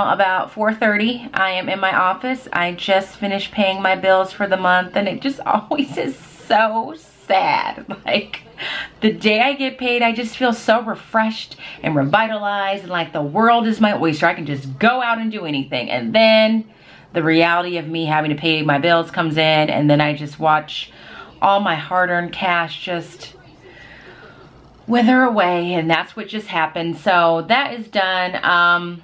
now about 4:30. I am in my office. I just finished paying my bills for the month, and it just always is so sad. Like, the day I get paid, I just feel so refreshed and revitalized, and like the world is my oyster. I can just go out and do anything. And then the reality of me having to pay my bills comes in, and then I just watch all my hard-earned cash just wither away, and that's what just happened. So that is done.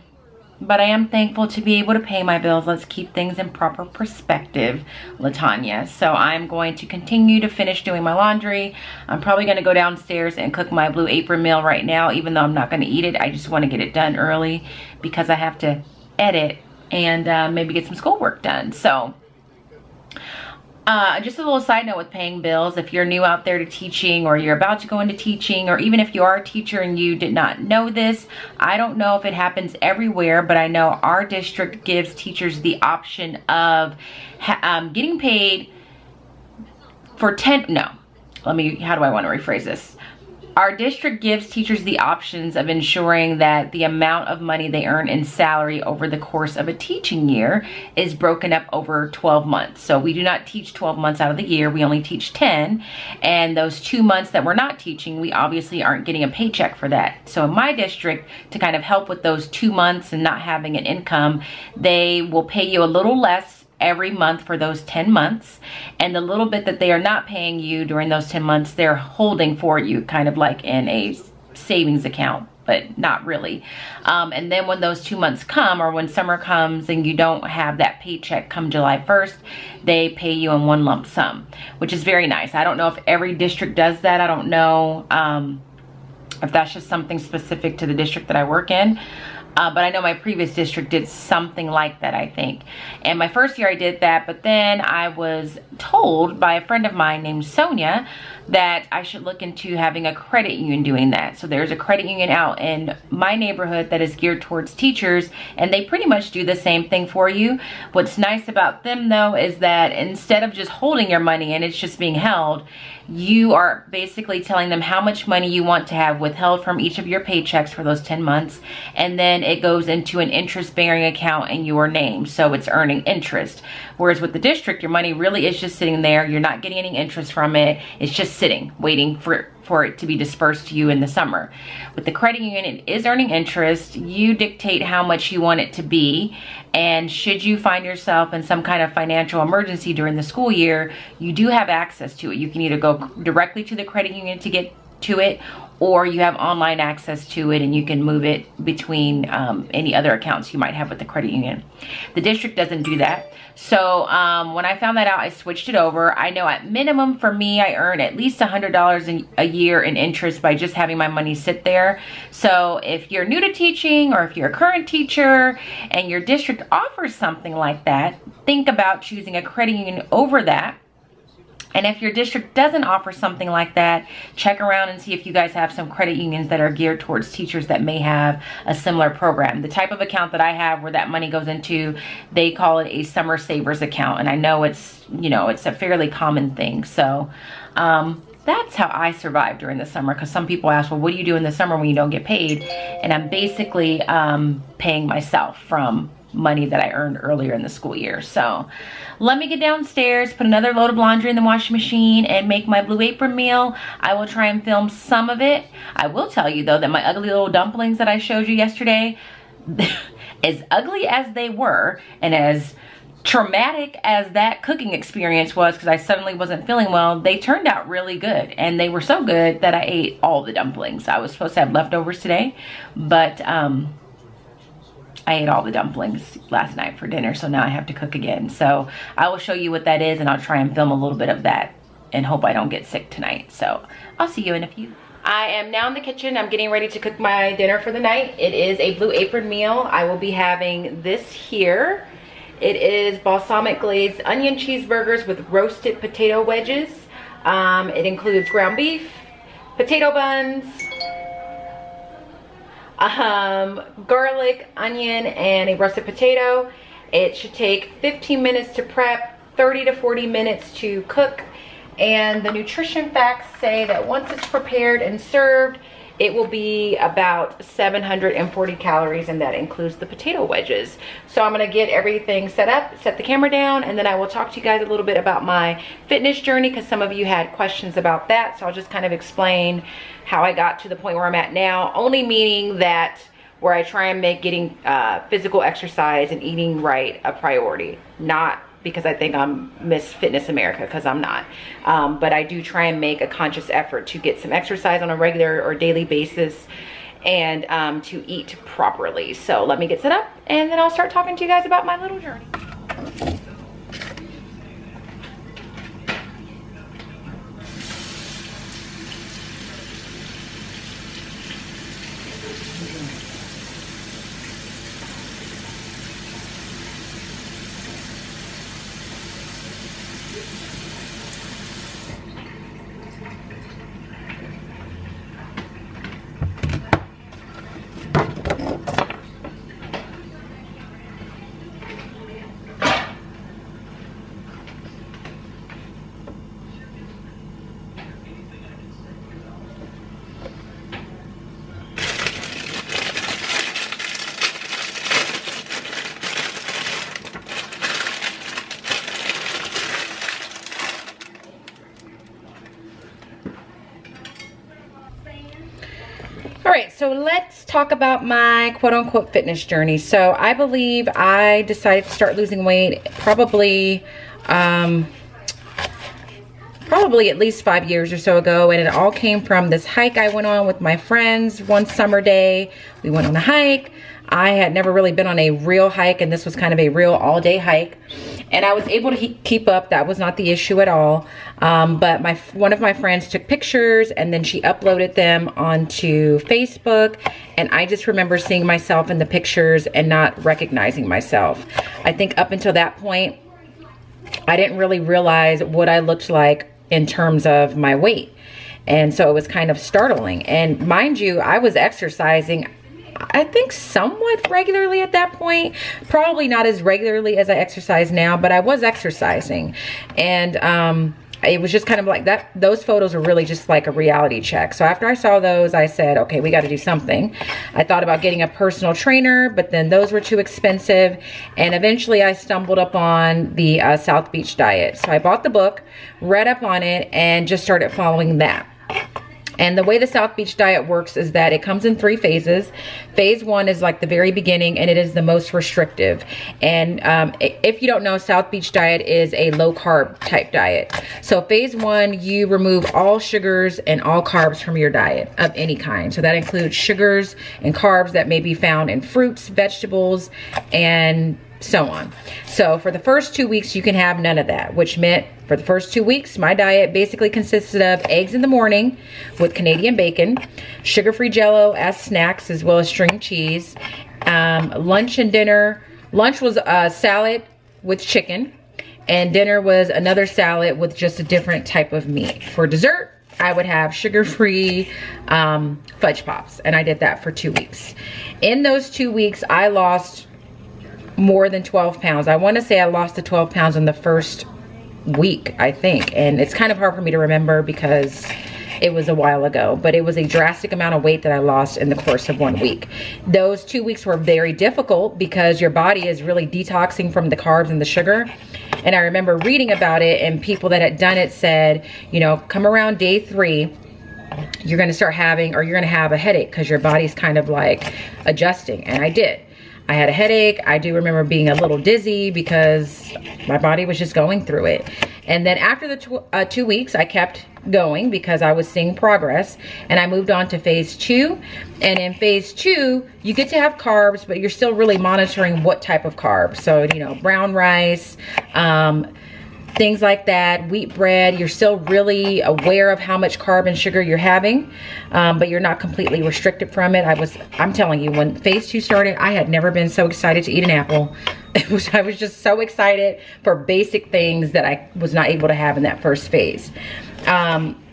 But I am thankful to be able to pay my bills. Let's keep things in proper perspective, Latanya. So I'm going to continue to finish doing my laundry. I'm probably going to go downstairs and cook my Blue Apron meal right now, even though I'm not going to eat it. I just want to get it done early because I have to edit and maybe get some schoolwork done. So just a little side note with paying bills. If you're new out there to teaching, or you're about to go into teaching, or even if you are a teacher and you did not know this, I don't know if it happens everywhere, but I know our district gives teachers the option of getting paid for how do I want to rephrase this? Our district gives teachers the options of ensuring that the amount of money they earn in salary over the course of a teaching year is broken up over 12 months. So we do not teach 12 months out of the year. We only teach 10. And those 2 months that we're not teaching, we obviously aren't getting a paycheck for that. So in my district, to kind of help with those 2 months and not having an income, they will pay you a little less every month for those 10 months, and the little bit that they are not paying you during those 10 months, they're holding for you, kind of like in a savings account, but not really. And then when those 2 months come, or when summer comes and you don't have that paycheck come July 1st, they pay you in one lump sum, which is very nice. I don't know if every district does that. I don't know if that's just something specific to the district that I work in. But I know my previous district did something like that, I think. And my first year I did that, but then I was told by a friend of mine named Sonia that I should look into having a credit union doing that. So there's a credit union out in my neighborhood that is geared towards teachers, and they pretty much do the same thing for you. What's nice about them though is that instead of just holding your money and it's just being held, you are basically telling them how much money you want to have withheld from each of your paychecks for those 10 months. And then it goes into an interest-bearing account in your name. So it's earning interest. Whereas with the district, your money really is just sitting there. You're not getting any interest from it. It's just sitting, waiting for it to be dispersed to you in the summer. With the credit union, it is earning interest. You dictate how much you want it to be. And should you find yourself in some kind of financial emergency during the school year, you do have access to it. You can either go directly to the credit union to get to it, or you have online access to it and you can move it between any other accounts you might have with the credit union. The district doesn't do that. So when I found that out, I switched it over. I know at minimum for me, I earn at least $100 a year in interest by just having my money sit there. So if you're new to teaching, or if you're a current teacher and your district offers something like that, think about choosing a credit union over that. And if your district doesn't offer something like that, check around and see if you guys have some credit unions that are geared towards teachers that may have a similar program. The type of account that I have where that money goes into, they call it a summer savers account. And I know it's, you know, it's a fairly common thing. So that's how I survive during the summer, because some people ask, well, what do you do in the summer when you don't get paid? And I'm basically paying myself from money that I earned earlier in the school year. So let me get downstairs, put another load of laundry in the washing machine, and make my Blue Apron meal. I will try and film some of it. I will tell you though that my ugly little dumplings that I showed you yesterday, as ugly as they were and as traumatic as that cooking experience was, because I suddenly wasn't feeling well, they turned out really good. And they were so good that I ate all the dumplings. I was supposed to have leftovers today, but I ate all the dumplings last night for dinner, so now I have to cook again. So I will show you what that is, and I'll try and film a little bit of that and hope I don't get sick tonight. So I'll see you in a few. I am now in the kitchen. I'm getting ready to cook my dinner for the night. It is a Blue Apron meal. I will be having this here. It is balsamic glazed onion cheeseburgers with roasted potato wedges. It includes ground beef, potato buns, garlic, onion, and a russet potato. It should take 15 minutes to prep, 30 to 40 minutes to cook. And the nutrition facts say that once it's prepared and served, it will be about 740 calories, and that includes the potato wedges. So I'm gonna get everything set up, set the camera down, and then I will talk to you guys a little bit about my fitness journey, because some of you had questions about that. So I'll just kind of explain how I got to the point where I'm at now, only meaning that where I try and make getting physical exercise and eating right a priority, not because I think I'm Miss Fitness America, because I'm not. But I do try and make a conscious effort to get some exercise on a regular or daily basis, and to eat properly. So let me get set up, and then I'll start talking to you guys about my little journey. All right, so let's talk about my quote-unquote fitness journey. So I believe I decided to start losing weight probably at least 5 years or so ago, and it all came from this hike I went on with my friends one summer day. We went on a hike. I had never really been on a real hike, and this was kind of a real all-day hike. And I was able to keep up. That was not the issue at all. But one of my friends took pictures, and then she uploaded them onto Facebook. And I just remember seeing myself in the pictures and not recognizing myself. I think up until that point, I didn't really realize what I looked like in terms of my weight. And so it was kind of startling. And mind you, I was exercising, I think, somewhat regularly at that point. Probably not as regularly as I exercise now, but I was exercising. And it was just kind of like that. Those photos were really just like a reality check. So after I saw those, I said, okay, we got to do something. I thought about getting a personal trainer, but then those were too expensive. And eventually I stumbled upon the South Beach diet. So I bought the book, read up on it, and just started following that. And the way the South Beach diet works is that it comes in 3 phases. Phase 1 is like the very beginning, and it is the most restrictive. And if you don't know, South Beach diet is a low carb type diet. So phase 1, you remove all sugars and all carbs from your diet of any kind. So that includes sugars and carbs that may be found in fruits, vegetables, and so on. So for the first 2 weeks, you can have none of that, which meant for the first 2 weeks, my diet basically consisted of eggs in the morning with Canadian bacon, sugar-free Jell-O as snacks, as well as string cheese, lunch and dinner. Lunch was a salad with chicken, and dinner was another salad with just a different type of meat. For dessert, I would have sugar-free fudge pops, and I did that for 2 weeks. In those 2 weeks, I lost more than 12 pounds. I want to say I lost the 12 pounds in the first week, I think. And it's kind of hard for me to remember because it was a while ago, but it was a drastic amount of weight that I lost in the course of 1 week. Those 2 weeks were very difficult because your body is really detoxing from the carbs and the sugar. And I remember reading about it, and people that had done it said, you know, come around day 3, you're going to start having, or you're going to have a headache because your body's kind of like adjusting. And I did. I had a headache. I do remember being a little dizzy because my body was just going through it. And then after the 2 weeks, I kept going because I was seeing progress, and I moved on to phase 2. And in phase 2, you get to have carbs, but you're still really monitoring what type of carbs. So, you know, brown rice, things like that, wheat bread. You're still really aware of how much carb and sugar you're having, but you're not completely restricted from it. I'm telling you, when phase 2 started, I had never been so excited to eat an apple. I was just so excited for basic things that I was not able to have in that first phase.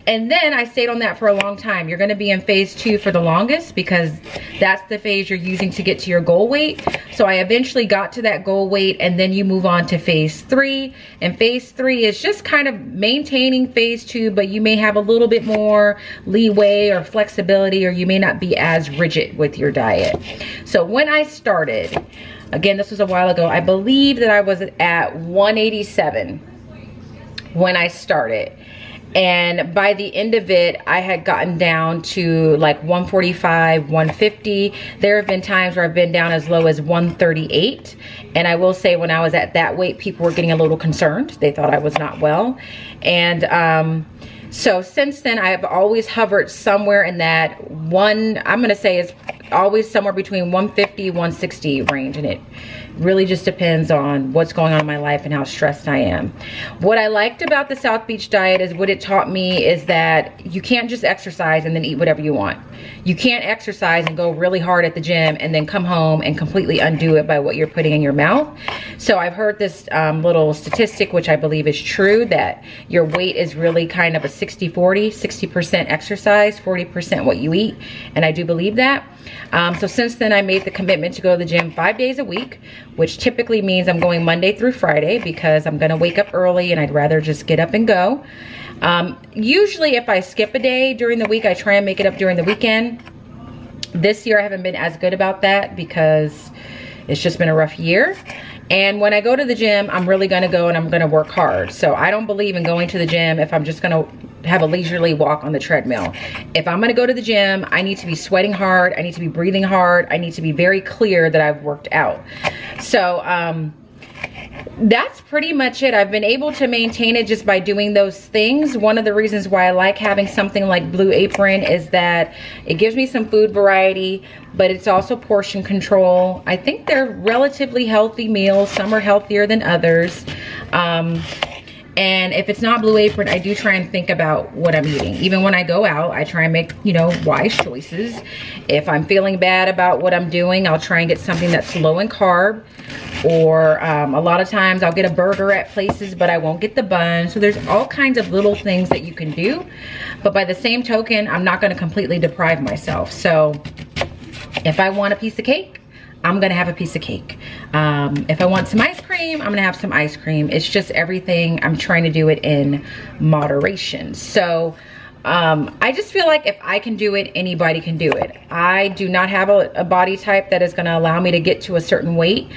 And then I stayed on that for a long time. You're gonna be in phase 2 for the longest because that's the phase you're using to get to your goal weight. So I eventually got to that goal weight, and then you move on to phase 3. And phase 3 is just kind of maintaining phase 2, but you may have a little bit more leeway or flexibility, or you may not be as rigid with your diet. So when I started, again, this was a while ago, I believe that I was at 187 when I started. And by the end of it, I had gotten down to like 145, 150. There have been times where I've been down as low as 138. And I will say, when I was at that weight, people were getting a little concerned. They thought I was not well. And so since then, I have always hovered somewhere in that I'm gonna say it's always somewhere between 150, 160 range. And it really just depends on what's going on in my life and how stressed I am. What I liked about the South Beach diet is what it taught me is that you can't just exercise and then eat whatever you want. You can't exercise and go really hard at the gym and then come home and completely undo it by what you're putting in your mouth. So I've heard this little statistic, which I believe is true, that your weight is really kind of a 60-40, 60% exercise, 40% what you eat. And I do believe that. So since then, I made the commitment to go to the gym 5 days a week, which typically means I'm going Monday through Friday because I'm gonna wake up early and I'd rather just get up and go. Usually if I skip a day during the week, I try and make it up during the weekend. This year I haven't been as good about that because it's just been a rough year. And when I go to the gym, I'm really gonna go and I'm gonna work hard. So I don't believe in going to the gym if I'm just gonna have a leisurely walk on the treadmill. If I'm gonna go to the gym, I need to be sweating hard, I need to be breathing hard, I need to be very clear that I've worked out. So that's pretty much it. I've been able to maintain it just by doing those things. One of the reasons why I like having something like Blue Apron is that it gives me some food variety, but it's also portion control. I think they're relatively healthy meals. Some are healthier than others. And if it's not Blue Apron, I do try and think about what I'm eating. Even when I go out, I try and make, you know, wise choices. If I'm feeling bad about what I'm doing, I'll try and get something that's low in carb. Or a lot of times I'll get a burger at places, but I won't get the bun. So there's all kinds of little things that you can do. But by the same token, I'm not gonna completely deprive myself. So if I want a piece of cake, I'm gonna have a piece of cake. If I want some ice cream, I'm gonna have some ice cream. It's just everything, I'm trying to do it in moderation. So I just feel like if I can do it, anybody can do it. I do not have a body type that is gonna allow me to get to a certain weight.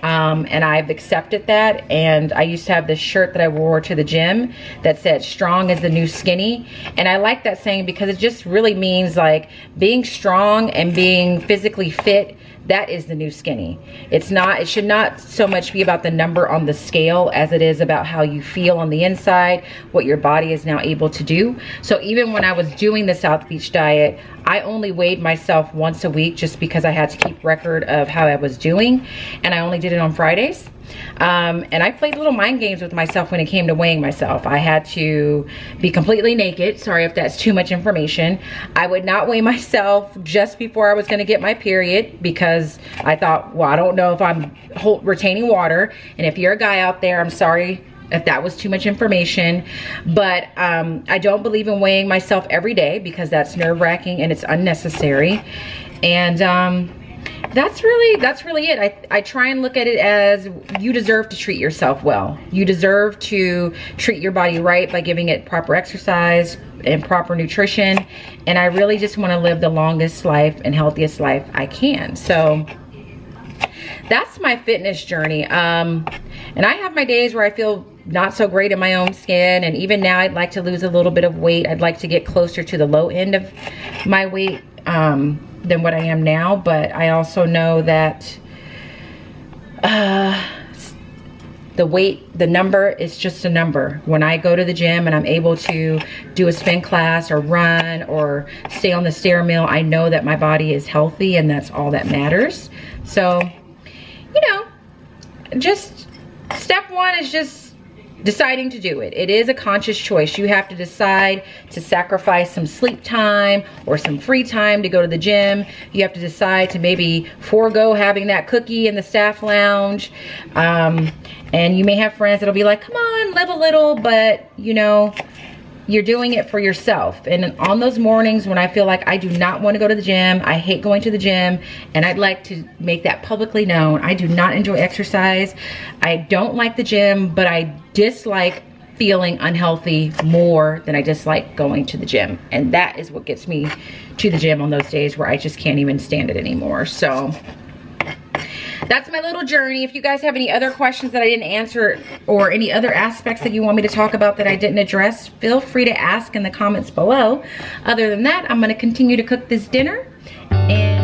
And I've accepted that. And I used to have this shirt that I wore to the gym that said, strong is the new skinny. And I like that saying because it just really means like being strong and being physically fit. That is the new skinny. It should not so much be about the number on the scale as it is about how you feel on the inside, what your body is now able to do. So even when I was doing the South Beach diet, I only weighed myself once a week just because I had to keep record of how I was doing. And I only did it on Fridays. And I played little mind games with myself when it came to weighing myself. I had to be completely naked. Sorry if that's too much information. I would not weigh myself just before I was going to get my period because I thought, well, I don't know if I'm retaining water. And if you're a guy out there, I'm sorry if that was too much information. But I don't believe in weighing myself every day because that's nerve-wracking and it's unnecessary. And that's really it. I try and look at it as you deserve to treat yourself well. You deserve to treat your body right by giving it proper exercise and proper nutrition. And I really just want to live the longest life and healthiest life I can. So that's my fitness journey. And I have my days where I feel not so great in my own skin. And even now I'd like to lose a little bit of weight. I'd like to get closer to the low end of my weight than what I am now. But I also know that the number is just a number. When I go to the gym and I'm able to do a spin class or run or stay on the stair mill, I know that my body is healthy and that's all that matters. So, you know, just step one is just deciding to do it. It is a conscious choice. You have to decide to sacrifice some sleep time or some free time to go to the gym. You have to decide to maybe forego having that cookie in the staff lounge. And you may have friends that'll be like, come on, live a little, but you know, you're doing it for yourself. And on those mornings when I feel like I do not want to go to the gym, I hate going to the gym, and I'd like to make that publicly known. I do not enjoy exercise. I don't like the gym, but I dislike feeling unhealthy more than I dislike going to the gym. And that is what gets me to the gym on those days where I just can't even stand it anymore. So that's my little journey. If you guys have any other questions that I didn't answer or any other aspects that you want me to talk about that I didn't address, feel free to ask in the comments below. Other than that, I'm gonna continue to cook this dinner. And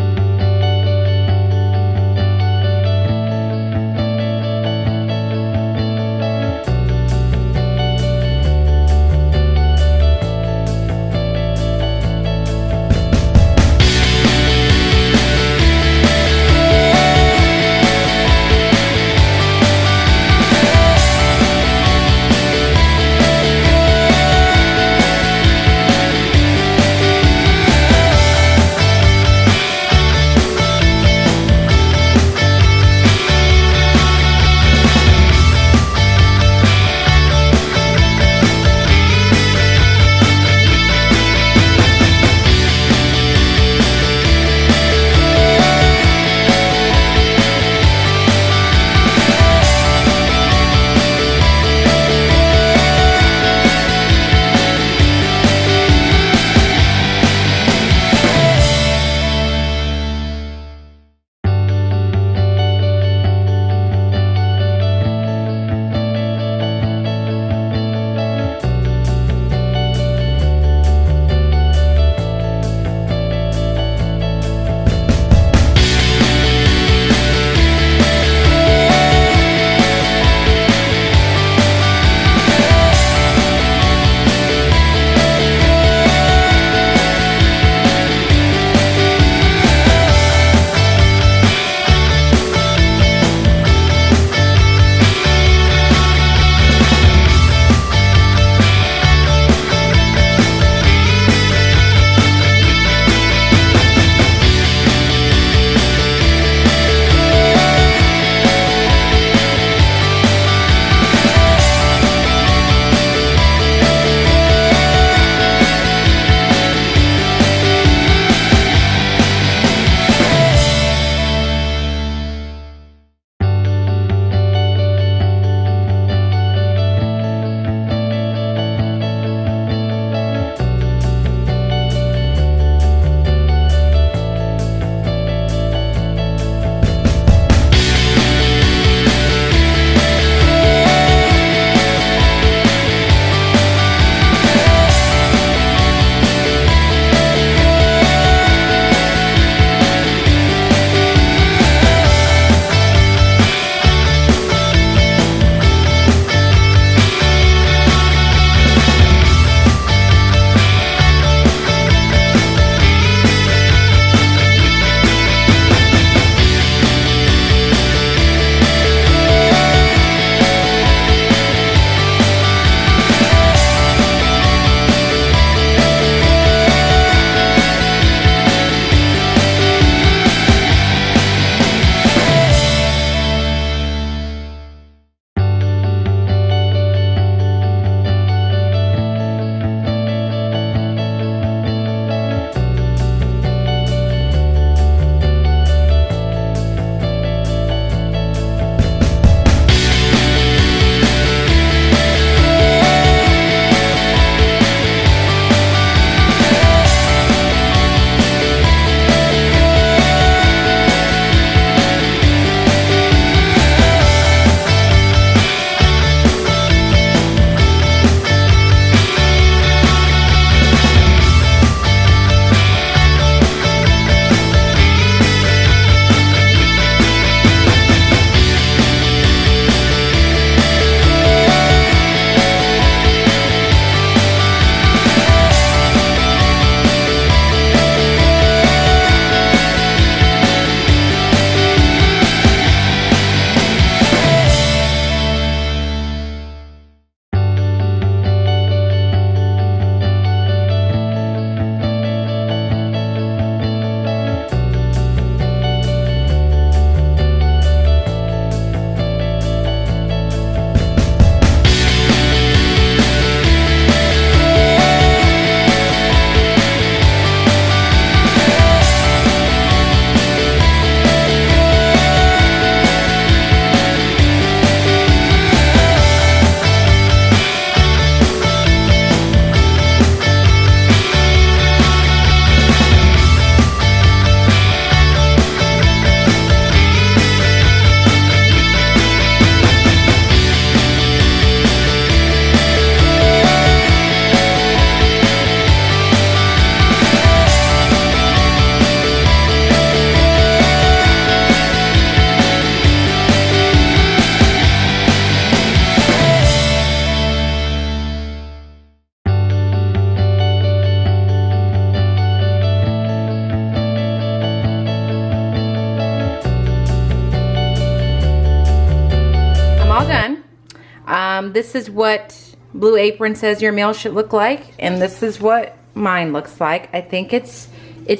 This is what Blue Apron says your meal should look like, and this is what mine looks like. I think it's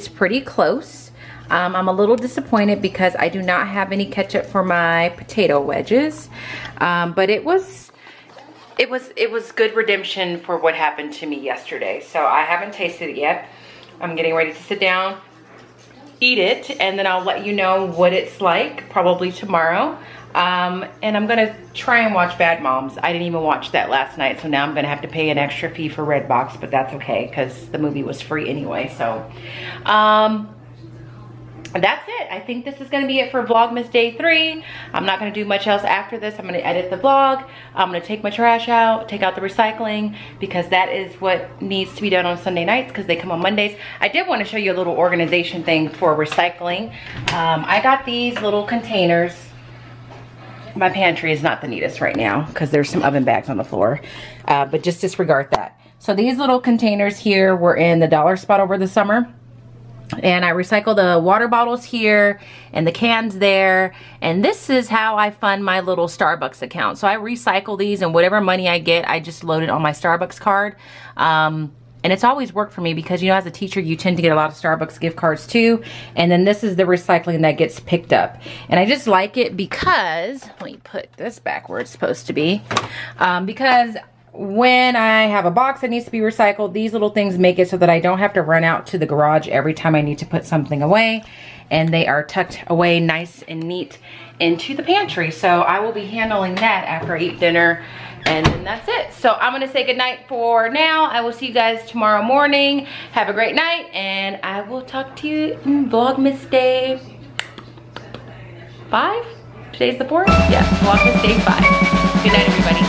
pretty close. I'm a little disappointed because I do not have any ketchup for my potato wedges, but it was good redemption for what happened to me yesterday. So I haven't tasted it yet. I'm getting ready to sit down, eat it, and then I'll let you know what it's like probably tomorrow. And I'm gonna try and watch Bad Moms. I didn't even watch that last night, so now I'm gonna have to pay an extra fee for Redbox, but that's okay because the movie was free anyway. So that's it. I think this is gonna be it for Vlogmas Day 3. I'm not gonna do much else after this. I'm gonna edit the vlog. I'm gonna take my trash out, take out the recycling, because that is what needs to be done on Sunday nights because they come on Mondays. I did want to show you a little organization thing for recycling. I got these little containers. My pantry is not the neatest right now because there's some oven bags on the floor, but just disregard that. So these little containers here were in the dollar spot over the summer. And I recycle the water bottles here and the cans there. And this is how I fund my little Starbucks account. So I recycle these, and whatever money I get, I just load it on my Starbucks card. And it's always worked for me because, you know, as a teacher, you tend to get a lot of Starbucks gift cards too. And then this is the recycling that gets picked up. And I just like it because, let me put this back where it's supposed to be. Because when I have a box that needs to be recycled, these little things make it so that I don't have to run out to the garage every time I need to put something away. And they are tucked away nice and neat into the pantry. So I will be handling that after I eat dinner. And then that's it. So I'm gonna say goodnight for now. I will see you guys tomorrow morning. Have a great night, and I will talk to you in Vlogmas Day 5? Today's the 4th? Yeah, Vlogmas Day 5. Good night, everybody.